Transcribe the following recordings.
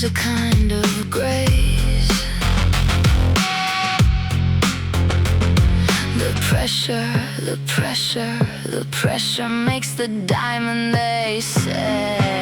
was a kind of grace. The pressure, the pressure, the pressure makes the diamond, they say.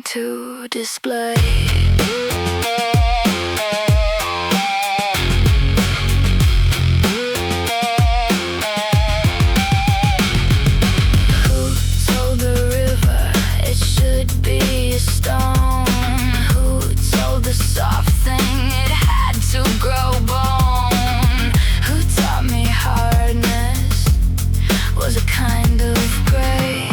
To display. Who told the river it should be a stone? Who told the soft thing it had to grow bone? Who taught me hardness was a kind of grace?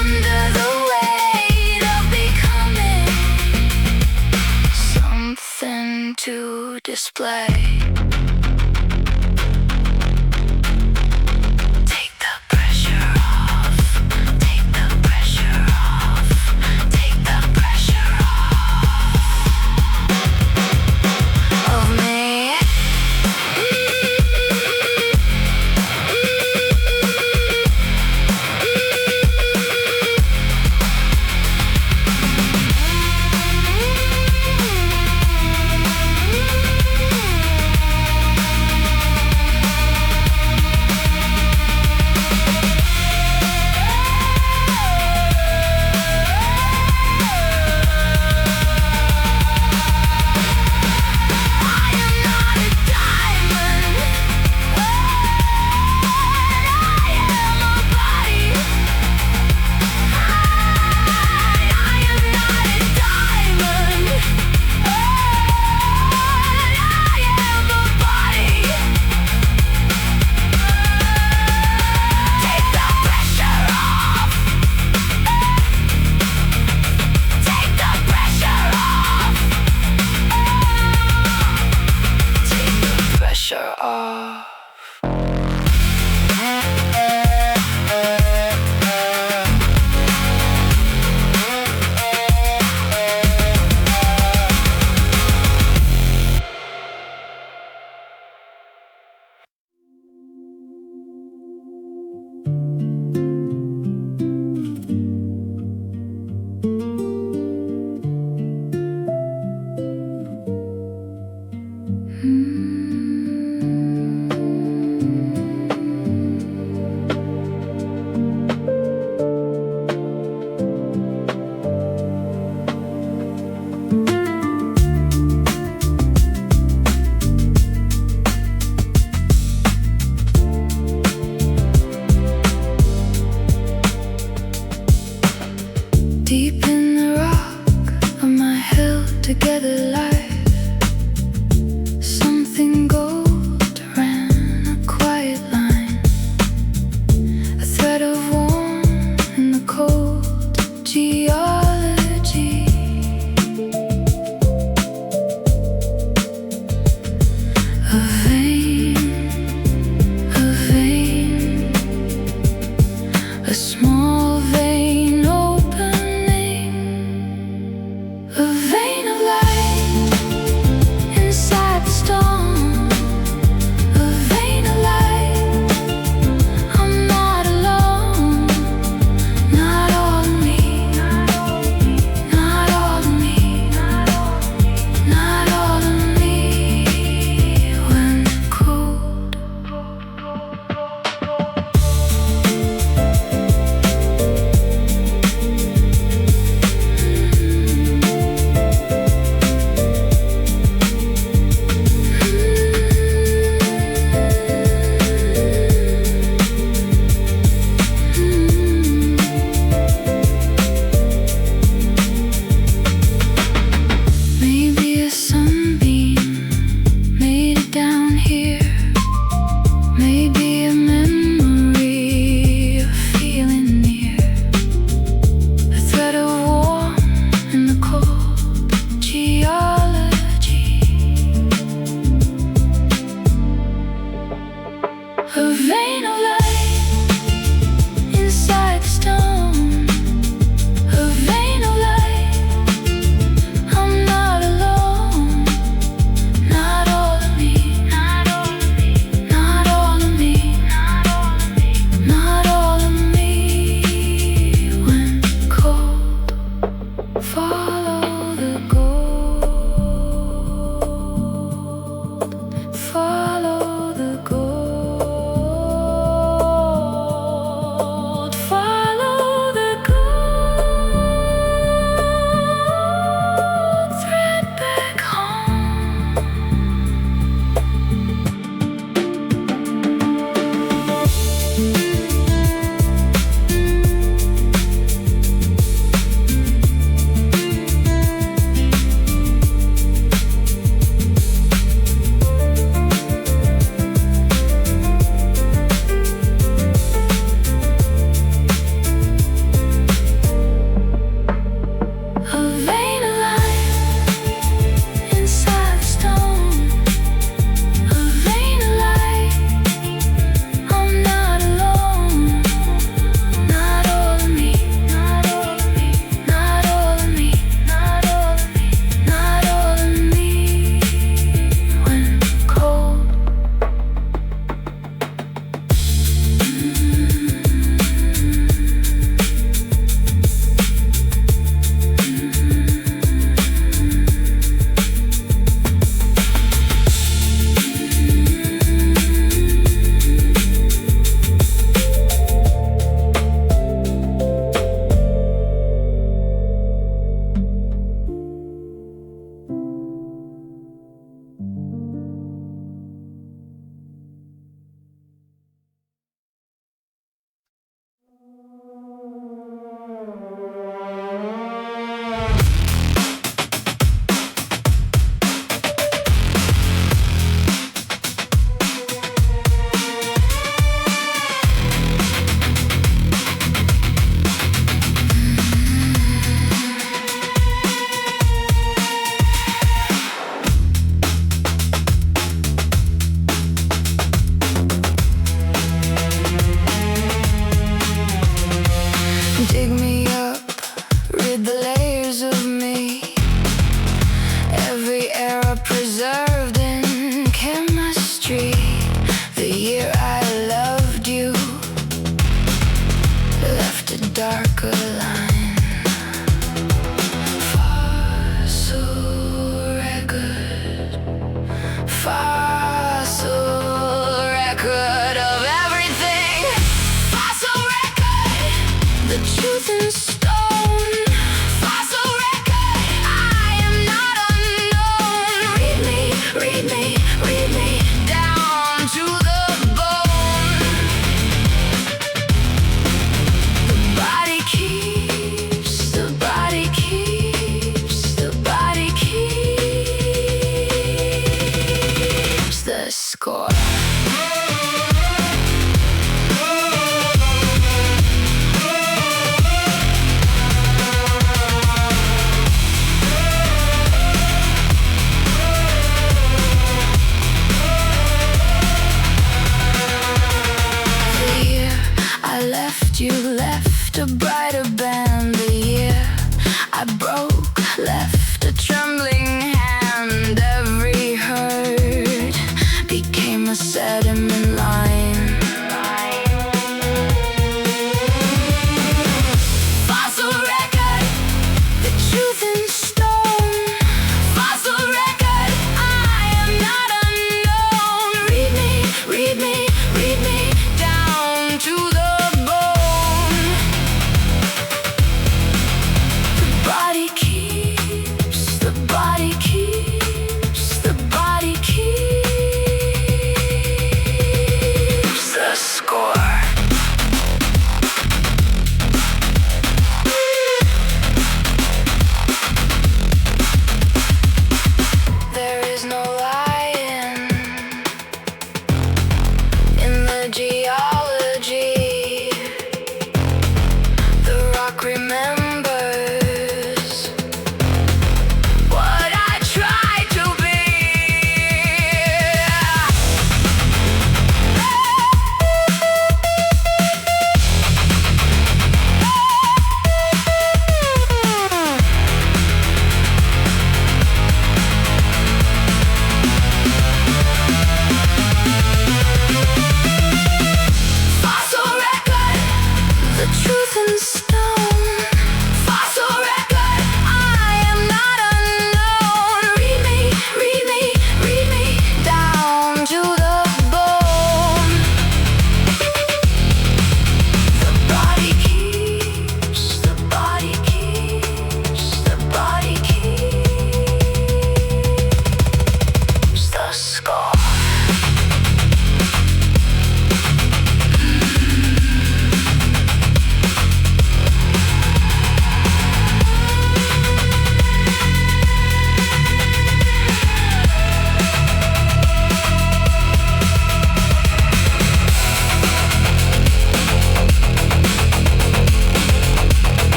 Under the weight of becoming something to display. Take the pressure off. Take the pressure off. Take the pressure off of me.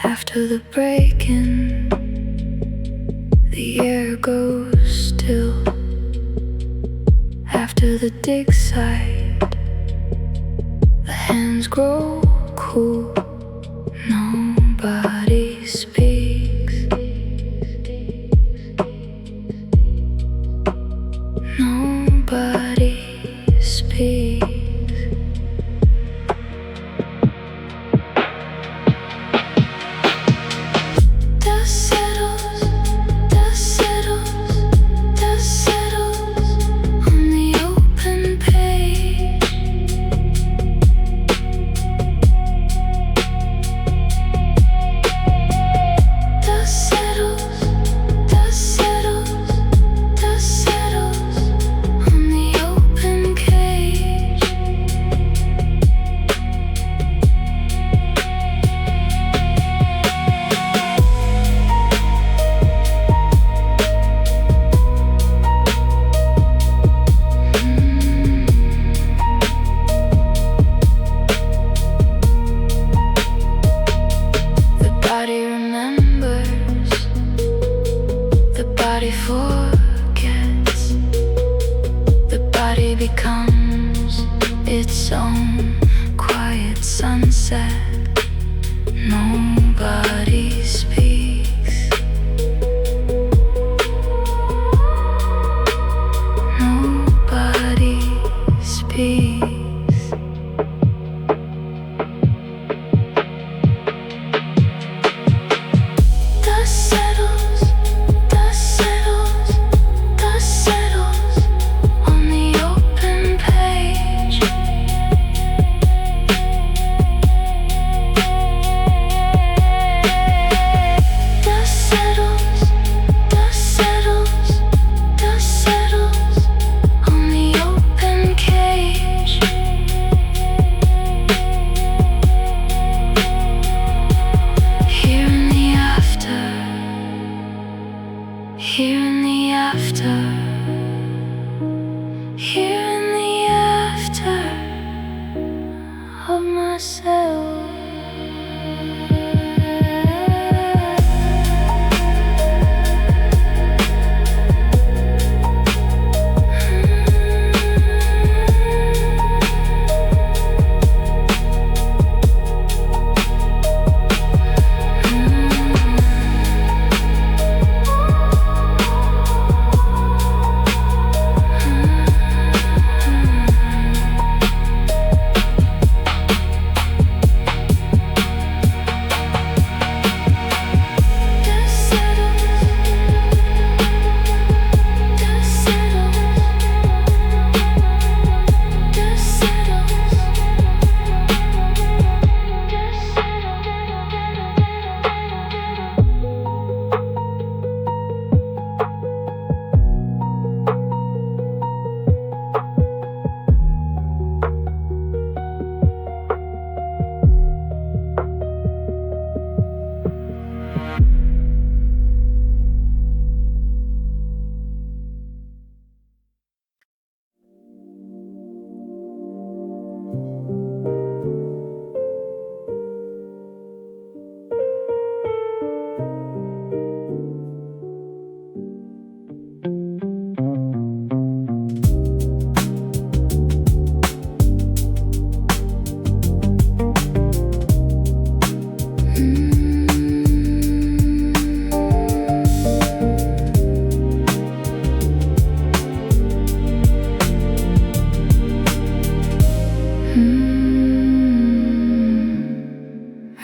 After the break-in, the air goes still. After the dig site, the hands grow cool. Nobody speaks. Nobody speaks. Its own quiet sunset. Nobody speaks. Nobody speaks. Dust settles, dust settles, dust settles on the open page. Here in the after, here in the after of myself.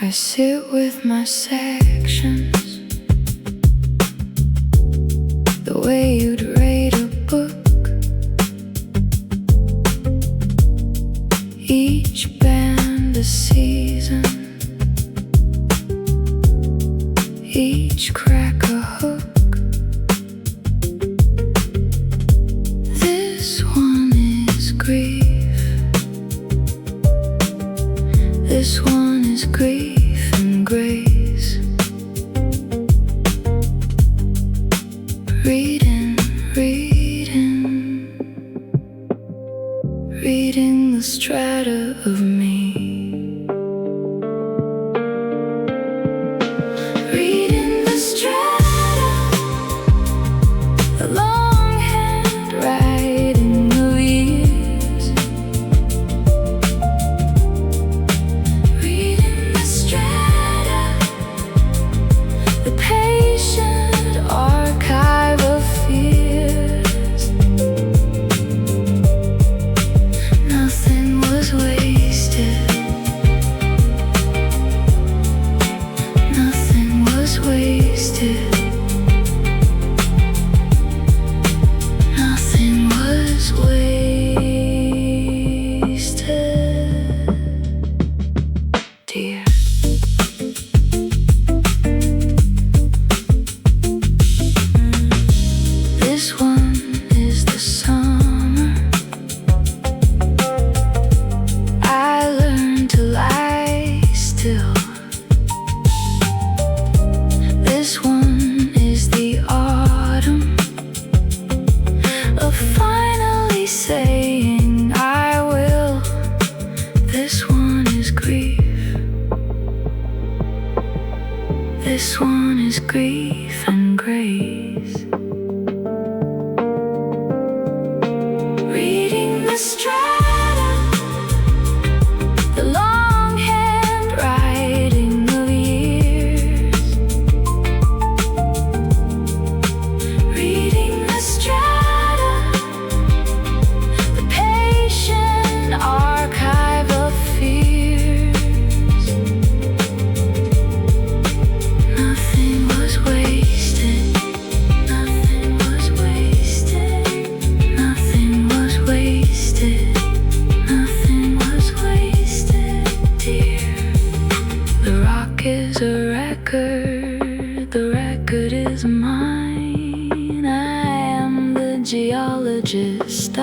I sit with my sections, the way you'd rate a book. Each band a season, each crack a hook. This one is grief, this one is grief and grace. reading the strata of me, reading the strata, the long handwriting of years, reading the strata, the patient archive of fears. Nothing was wasted. Nothing was wasted. Nothing was wasted, dear. This one is the summer I learned to lie still. This one is the autumn of finally saying I will. This one is grief. This one is grief and grace. Reading the strata, the long handwriting of years, reading the strata, the patient archive of fears. Nothing was wasted. Nothing was wasted. Nothing was wasted. Nothing was wasted, dear. The rock is a record. The record is mine. I am the geologist. I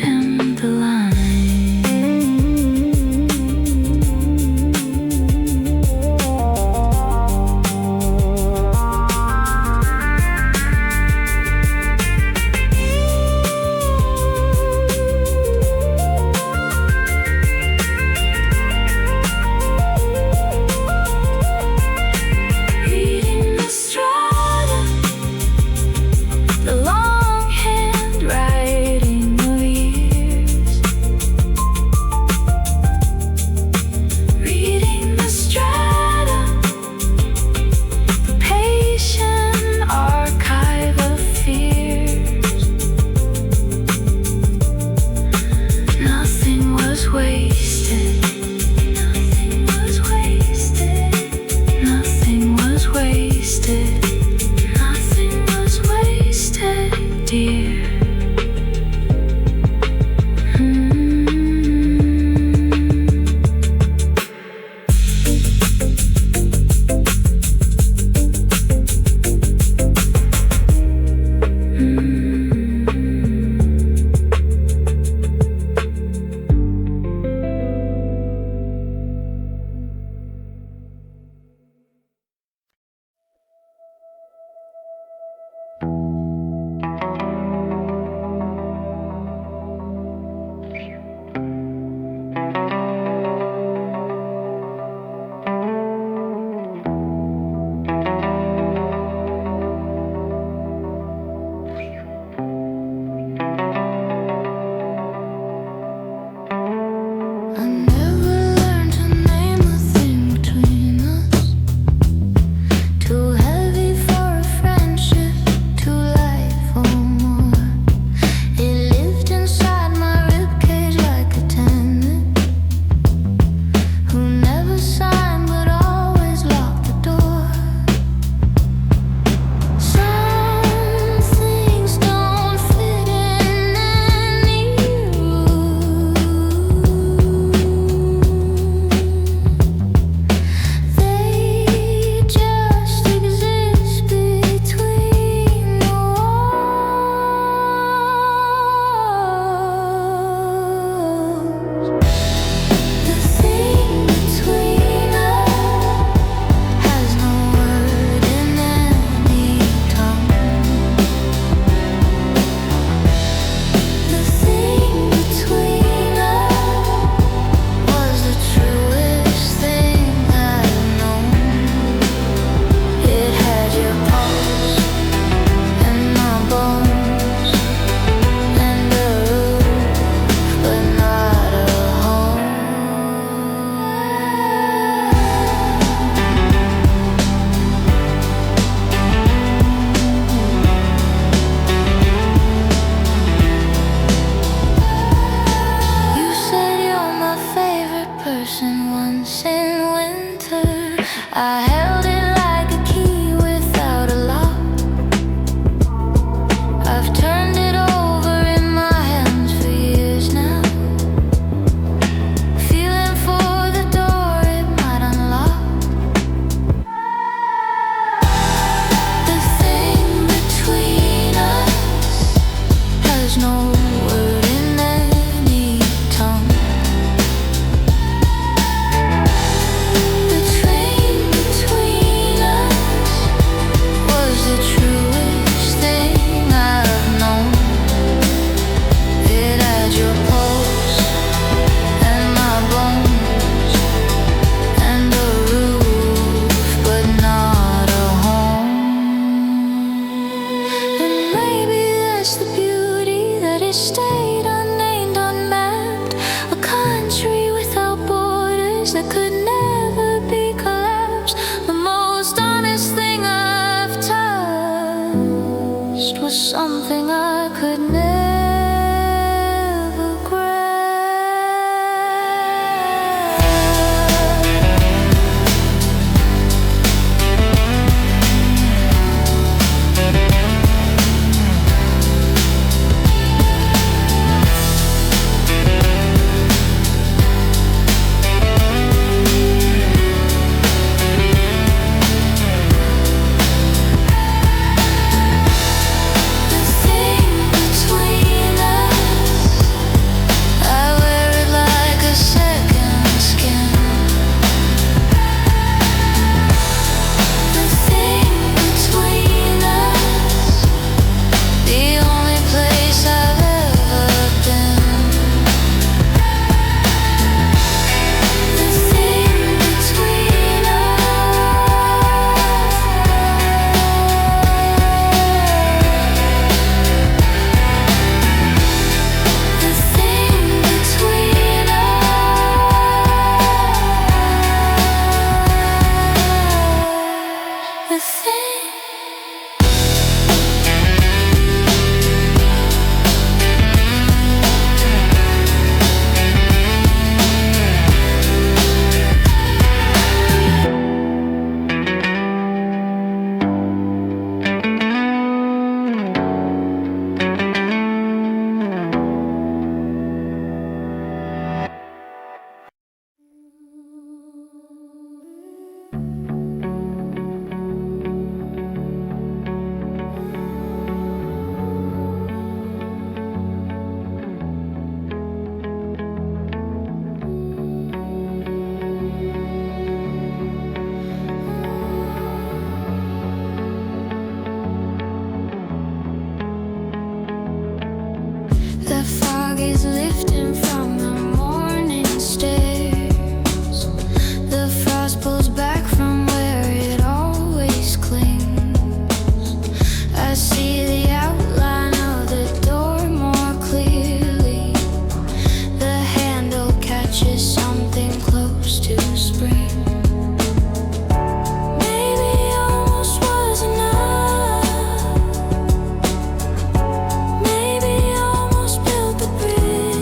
am the line. Reading the strata, the long handwriting of years, reading the strata, the patient archive of fears. Nothing was wasted. Nothing was wasted. Nothing was wasted. Nothing was wasted, dear. state, unnamed, unmapped, a country without borders that could never be collapsed. The most honest thing I've touched was something I could never bridge.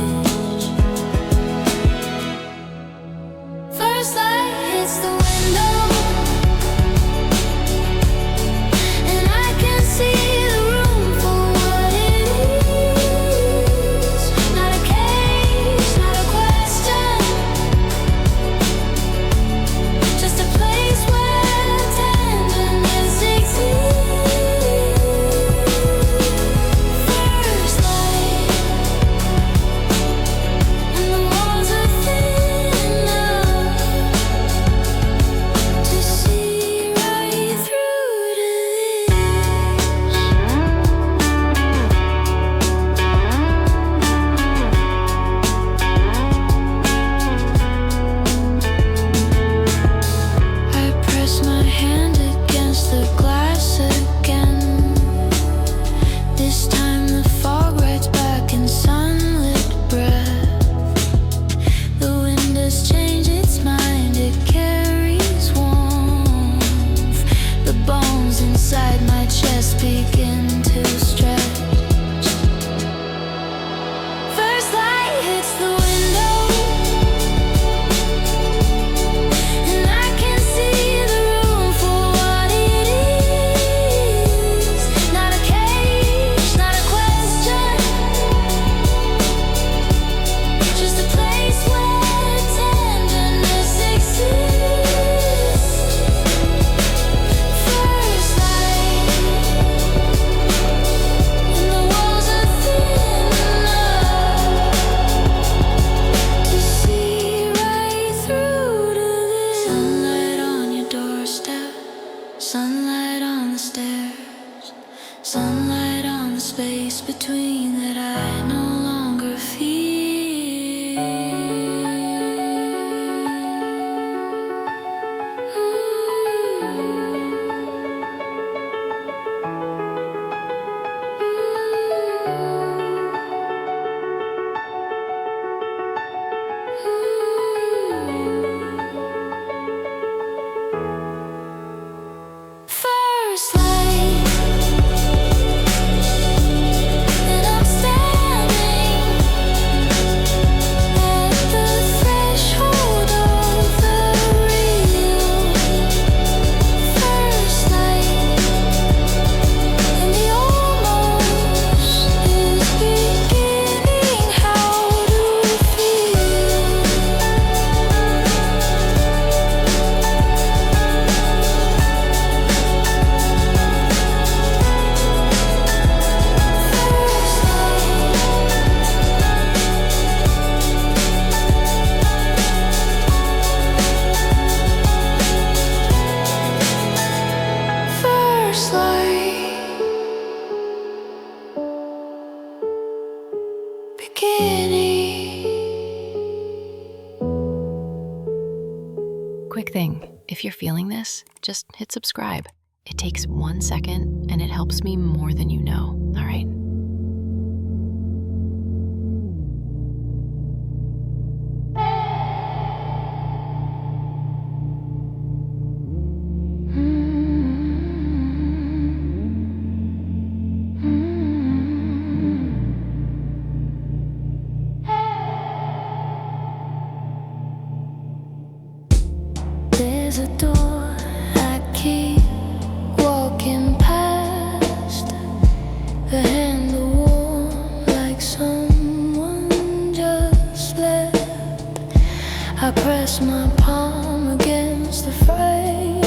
skinny. Quick thing, if you're feeling this, just hit subscribe. It takes 1 second and it helps me more than you know, all right? There's a door I keep walking past, the handle warm like someone just left. I press my palm against the frame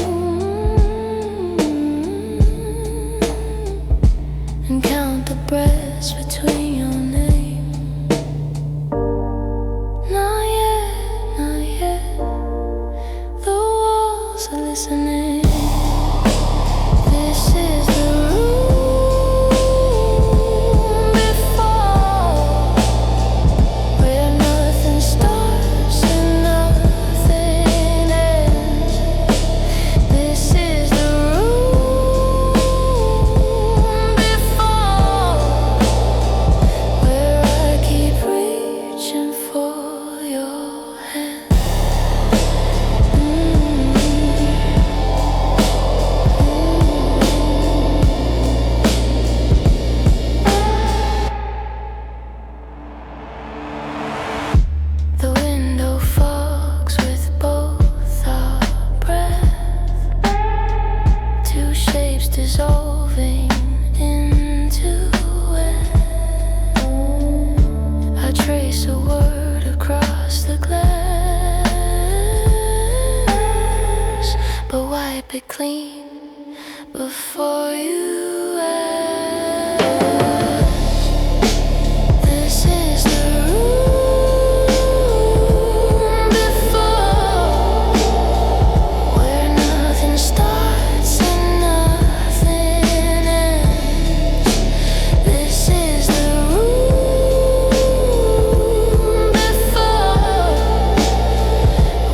and count the breaths between your name. Not yet, not yet. The walls are listening. This is the room before, where nothing starts and nothing ends. This is the room before, where I keep reaching for your hand. The window fogs with both our breath, two shapes dissolving into it. I trace a word across the glass, but wipe it clean before you ask. This is the room before, where nothing starts and nothing ends. This is the room before,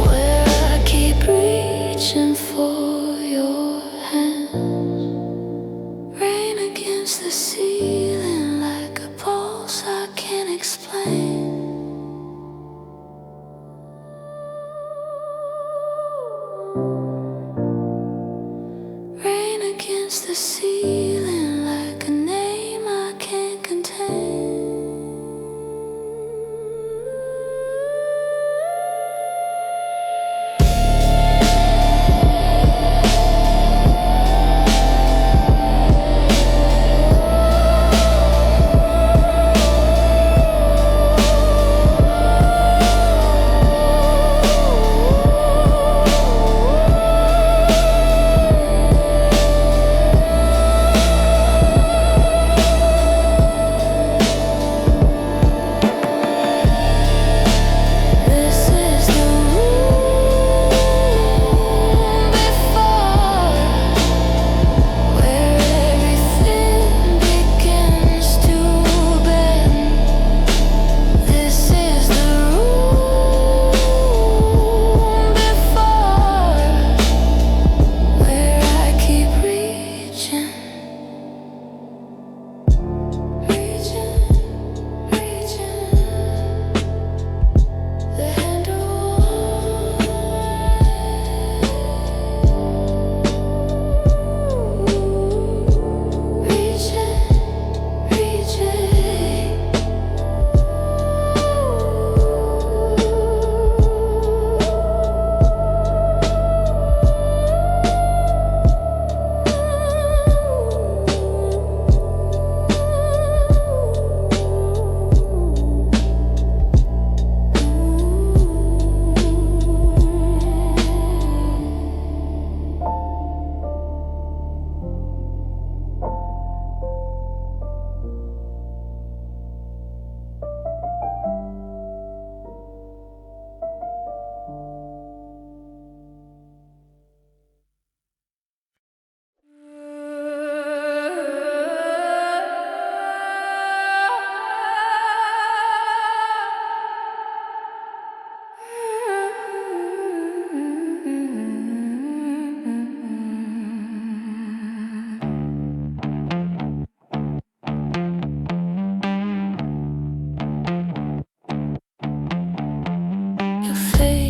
where I keep reaching for your hands. Rain against the ceiling like a pulse I can't explain. Rain against the ceiling like a name I can't contain.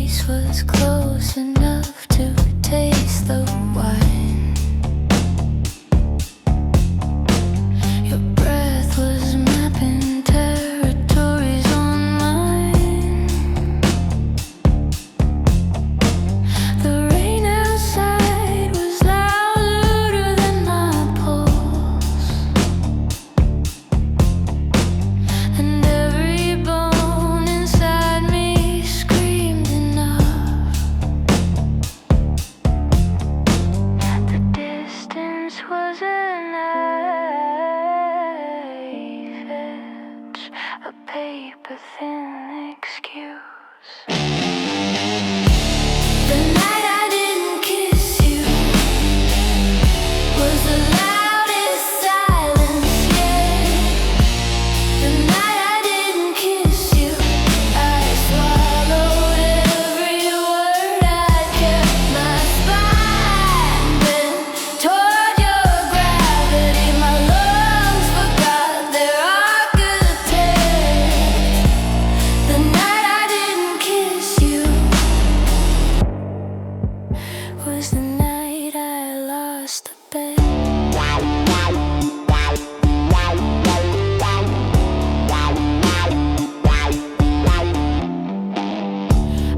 face was close enough to taste the wine. Your breath was mapping territories on mine. The rain outside was louder than my pulse, and every bone inside me screamed enough. The distance was a knife edge, a paper thin excuse. The night I didn't kiss you was the loudest silence yet. The night I didn't kiss you, I swallowed every word. I kept my spine bent toward your gravity. My lungs forgot their architect. The night I didn't kiss you was the night I lost the bet.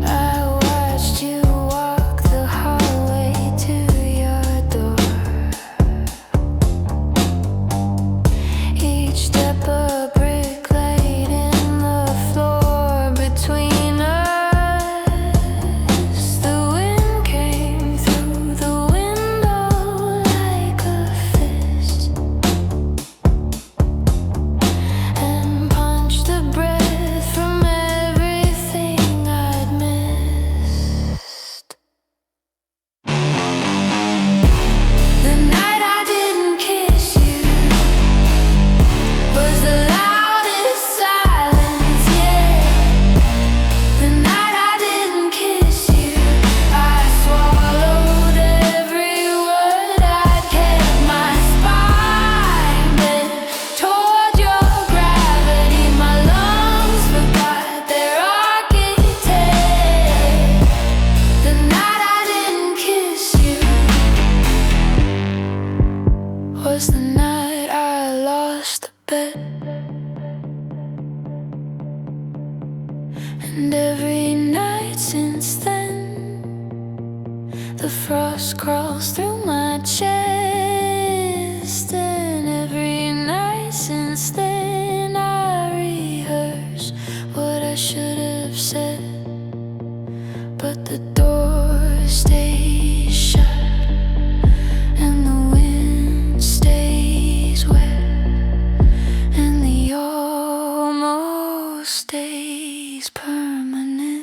I watched you walk the hallway to your door. Each step a brick laid in the floor between us. The wind came through the window like a fist and punched the breath from everything I'd missed. The night I didn't kiss you was the loudest silence yet. The night I didn't kiss you, I swallowed every word. I kept my spine bent toward your gravity. My lungs forgot their architect. The night I didn't kiss you was the night I lost the bet. And every night since then, the frost crawls through my chest. And every night since then, I rehearse what I should have said. But the door stays shut, and the wind stays wet, and the almost stays permanent.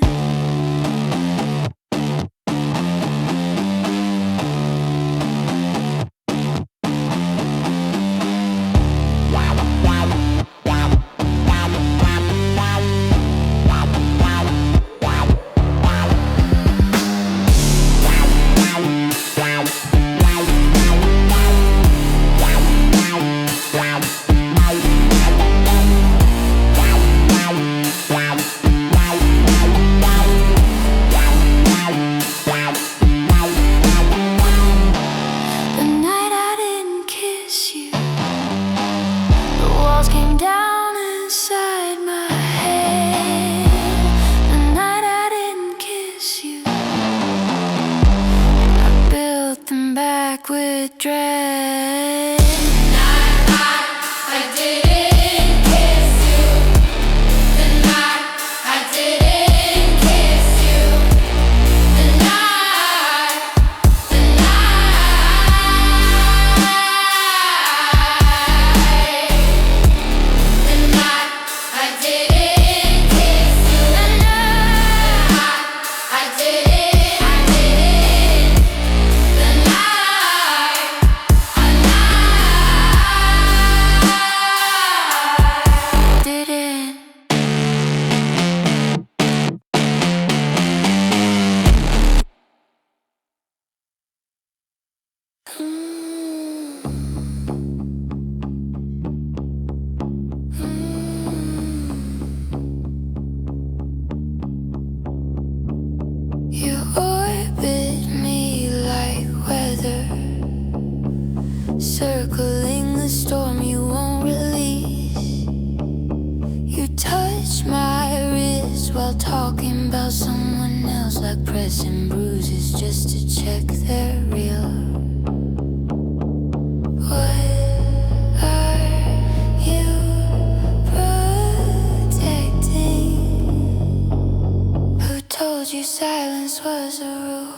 circling the storm you won't release. You touch my wrist while talking about someone else, like pressing bruises just to check they're real. What are you protecting? Who told you silence was a rule?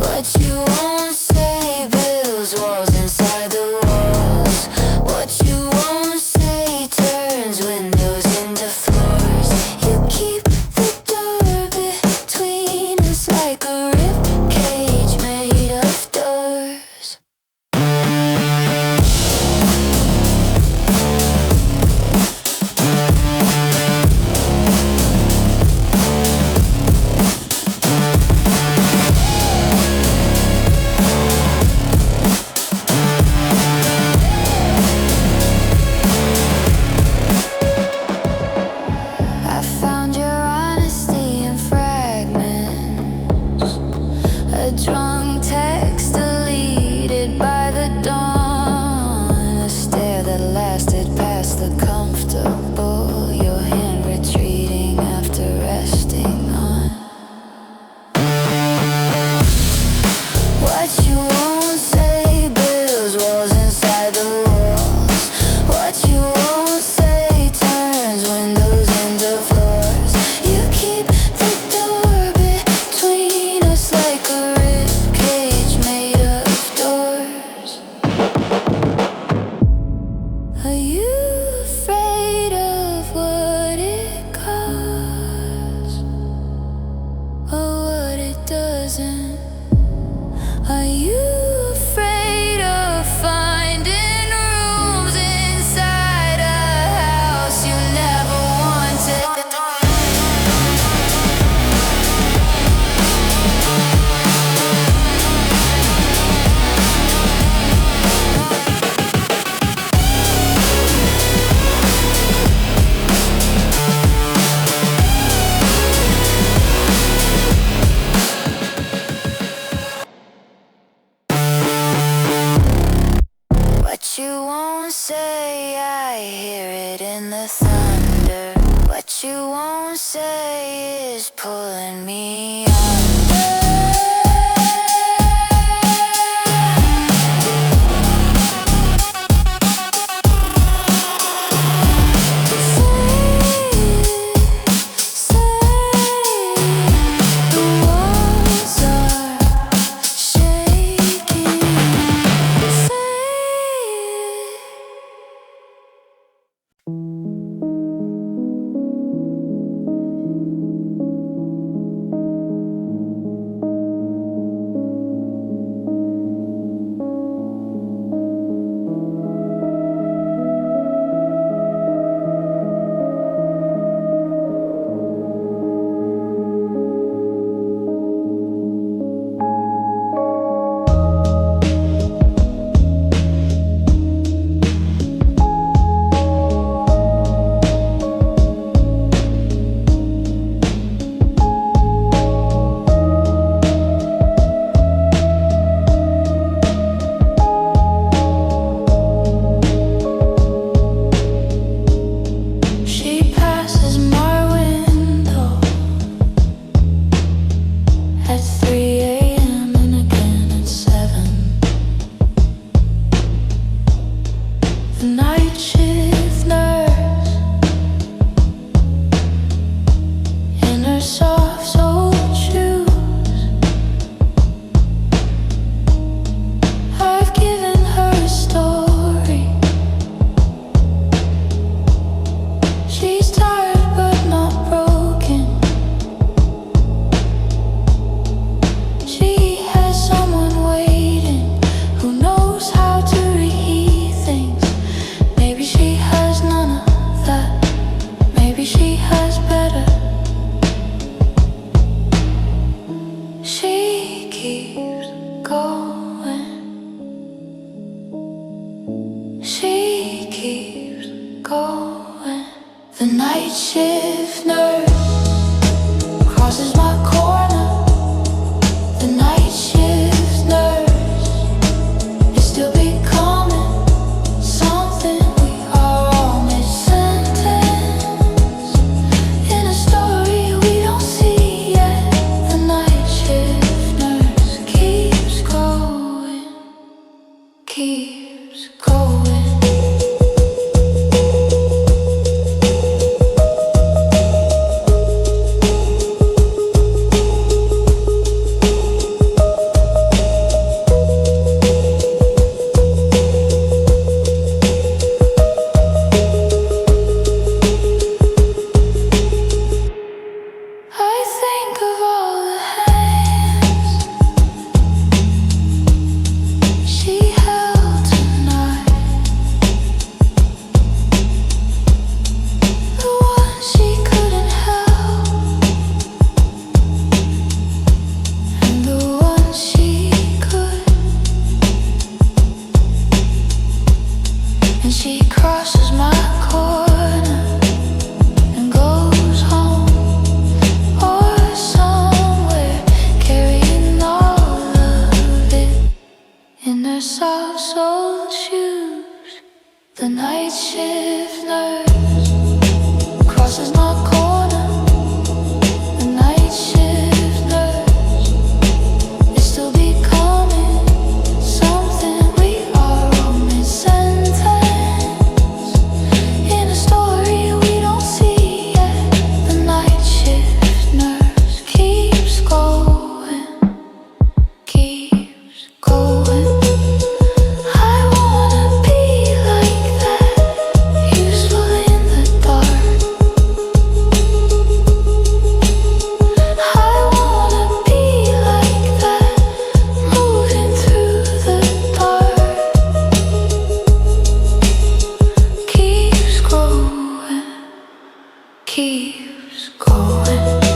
What you won't say builds walls inside the walls. What you won't say turns windows into floors. You keep the door between us like a rib cage made of doors. I found your honesty in fragments, a drunk text deleted by the dawn, a stare that lasted past the comfortable, your hand retreating after resting on. What you won't say builds walls inside the walls. What you won't say turns windows into floors. You keep the door between us like a rib cage made of doors. Are you afraid of what it costs or what it doesn't? Are you afraid of finding rooms inside a house you never wanted? What you won't say, I hear it in the thunder. What you won't say is pulling me under. Say the walls are shaking. Say night shift nurse crosses my corner. The night shift nurse. keeps going.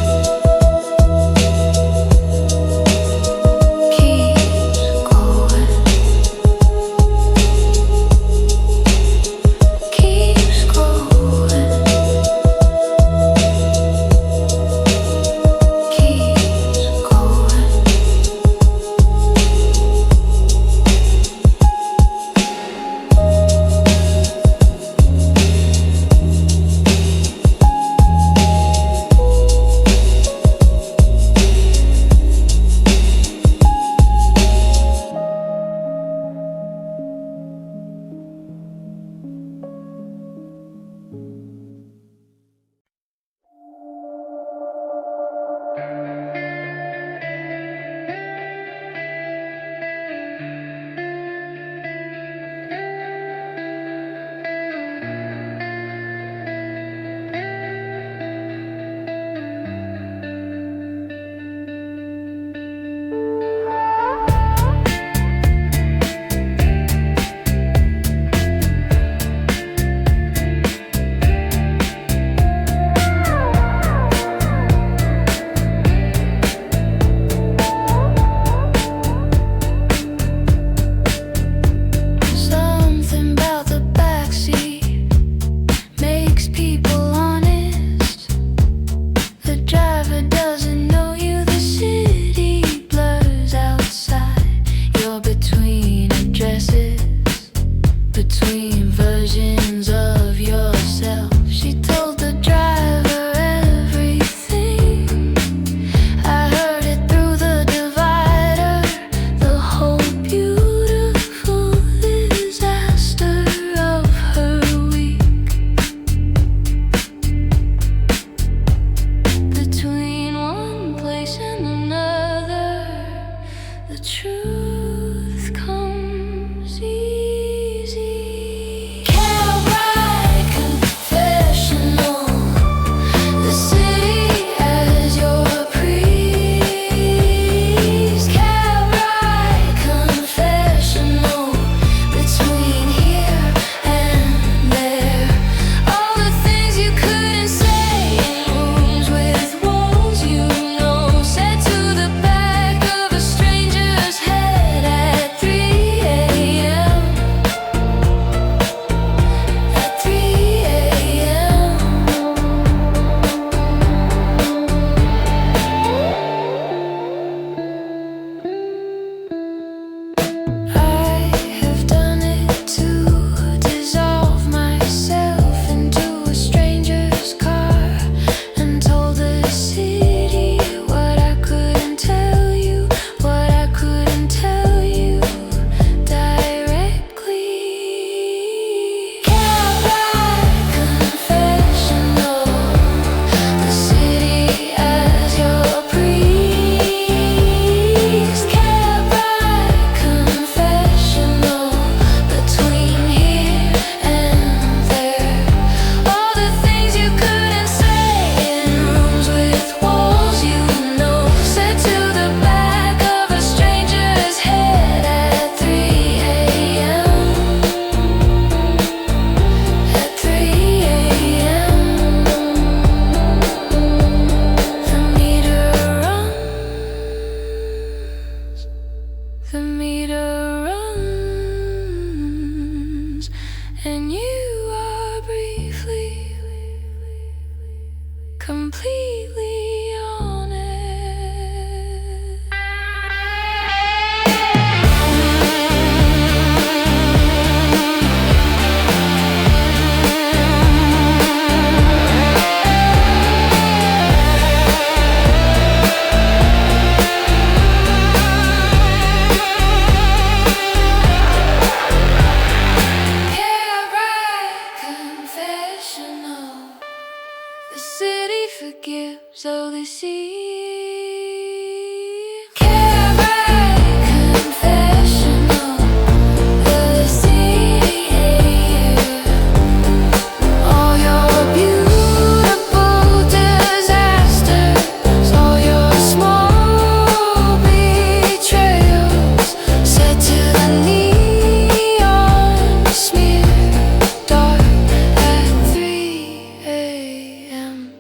AM.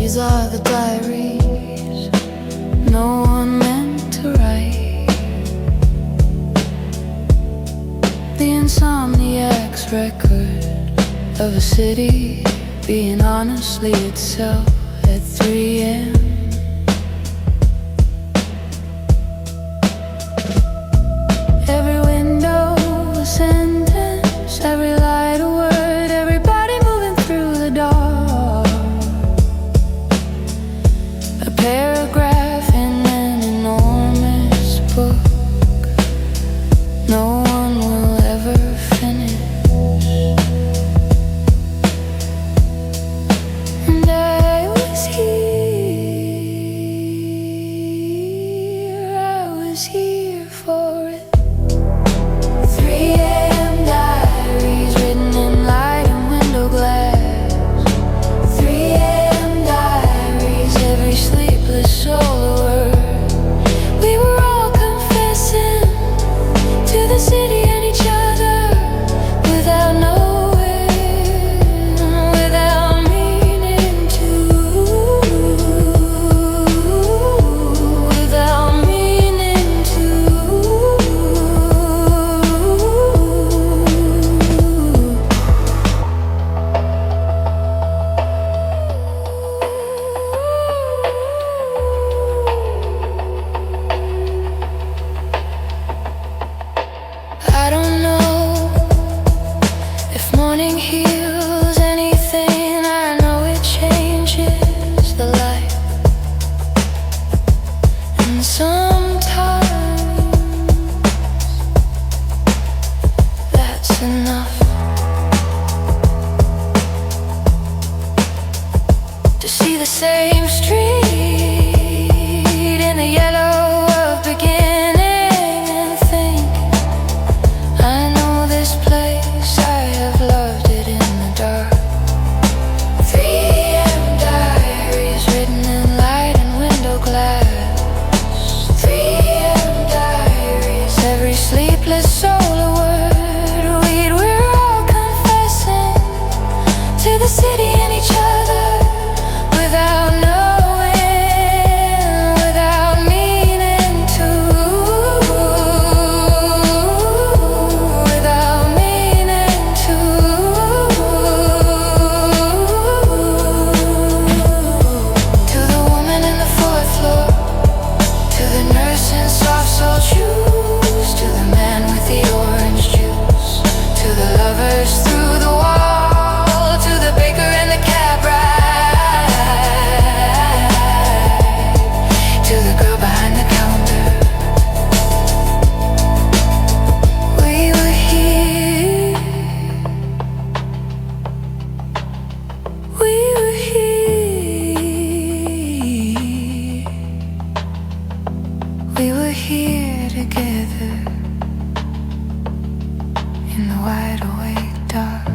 These are the diaries no one meant to write. The insomniac's record of a city being honestly itself at 3 a.m. Every window a sentence, every light a word, everybody moving through the dark. A paragraph in an enormous book no one will ever finish. And I was here for it. 3 a.m. diaries written in light and window glass. 3 a.m. diaries, every sleepless soul a word. We were all confessing to the city and each other without knowing, without meaning to, without meaning to. I don't know if morning heals anything. I know it changes the light, and sometimes that's enough to see the same street in the yellow of beginning and think, I know this place, I have loved it in the dark. 3 a.m. diaries written in light and window glass. 3 a.m. diaries, every sleepless soul a word. We're all confessing to the city and each other without knowing, without meaning to, without meaning to. To the woman in the 4th floor, to the nurse in soft sole shoes, to the man with the orange juice, to the lovers through the wall, to the baker and the cab ride, to the girl behind the counter. We were here, we were here, we were here together in the wide awake dark.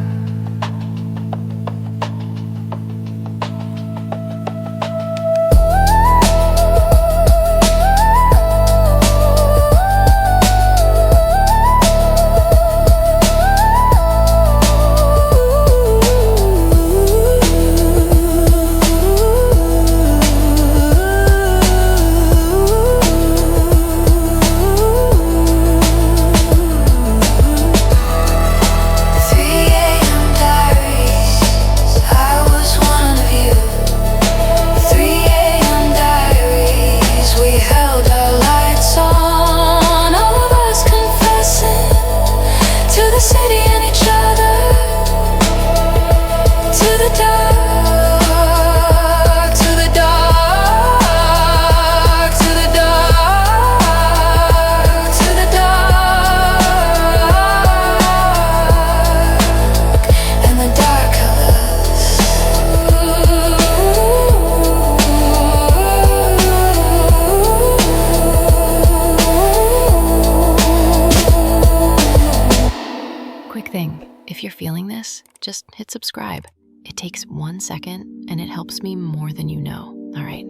If you're feeling this, just hit subscribe. It takes 1 second and it helps me more than you know. All right.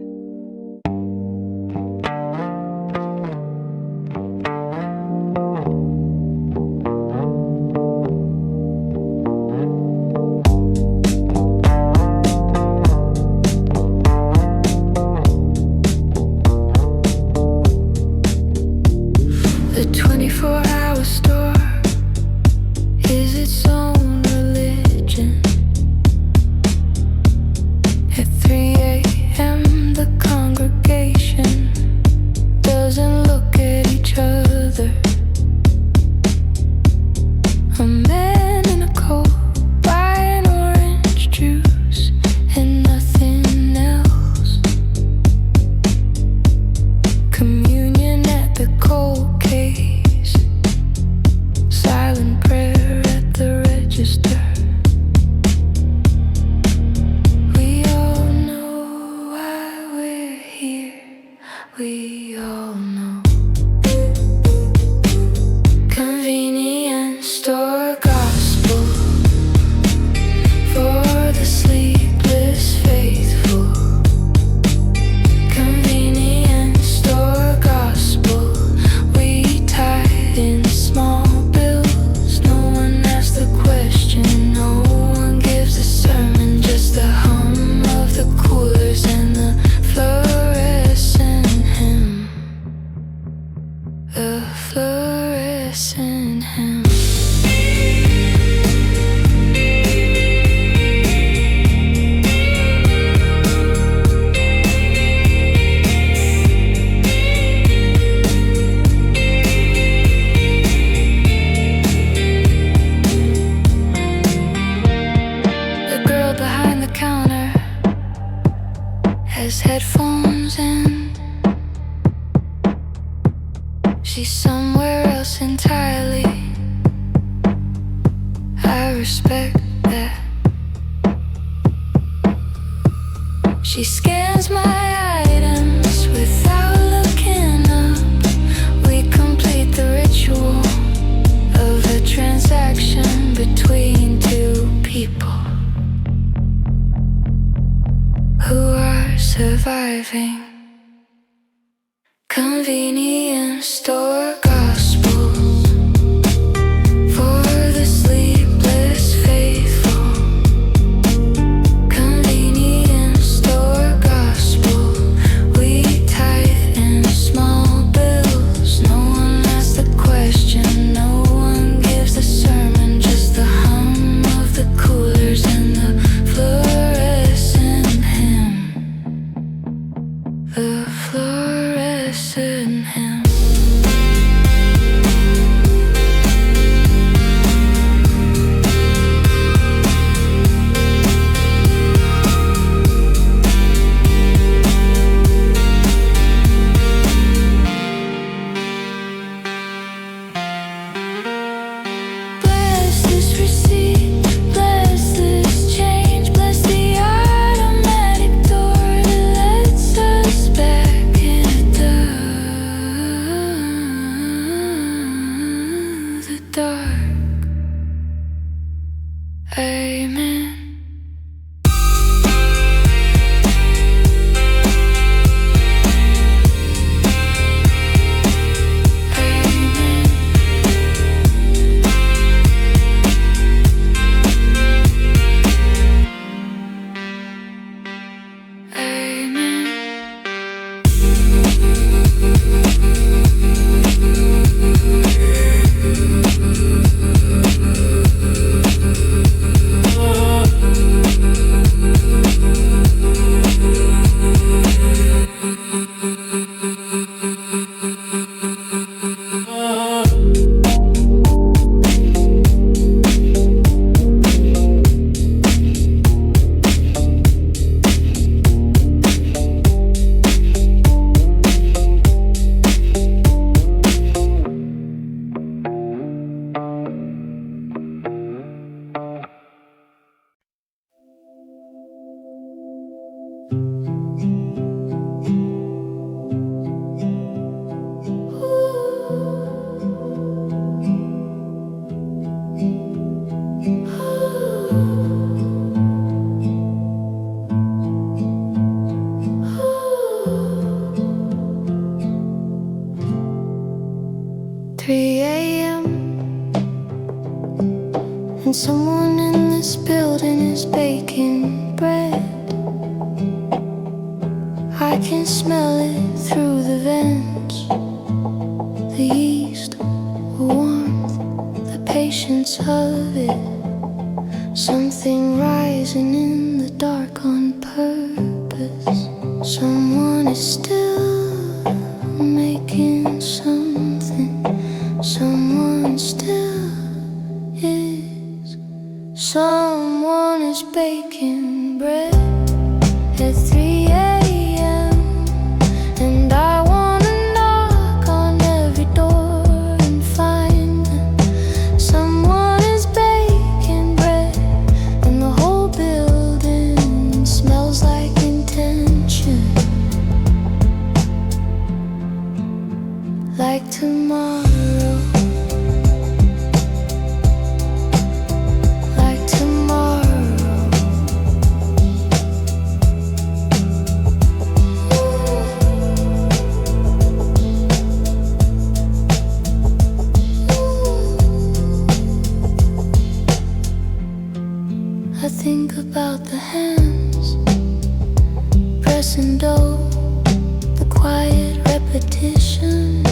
has headphones in. She's somewhere else entirely. I respect that. She scans my items without looking up. We complete the ritual of a transaction between two people who are surviving. Convenience store gospels for the sleepless faithful. Convenience store gospel. We tithe in small bills. No one asks the question, no one gives the sermon. Just the hum of the coolers and the fluorescent hymn. The fluorescent hymn. Bless this receipt, bless this change, bless the automatic door that lets us back into the dark. Amen. And someone in this building is baking bread. I can smell it through the vents. The yeast, the warmth, the patience of it. Something rising in the dark on purpose. Someone is still making something. Someone still is. Someone is baking bread at 3 a.m. And I wanna knock on every door and find that someone is baking bread. And the whole building smells like intention. Like tomorrow. I think about the hands pressing dough, the quiet repetition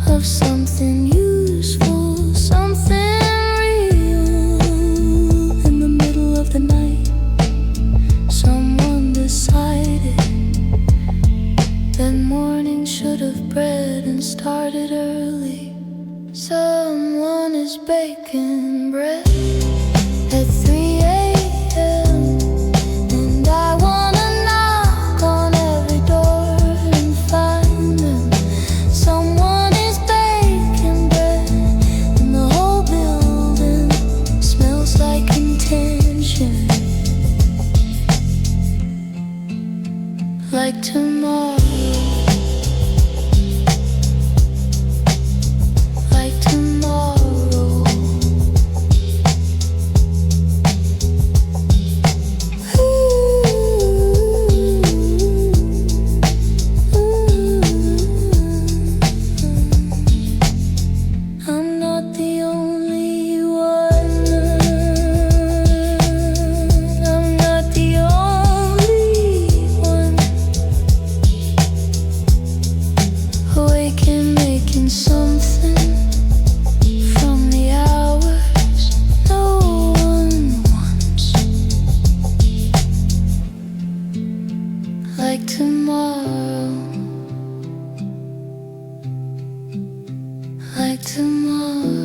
of something useful, something real. In the middle of the night, someone decided that morning should have bred and started early. Someone is baking bread at 3 a.m. And I wanna knock on like tomorrow, like tomorrow. I'm not the only one. I'm not the only one. Awake and making something from the hours no one wants. Like tomorrow, like tomorrow.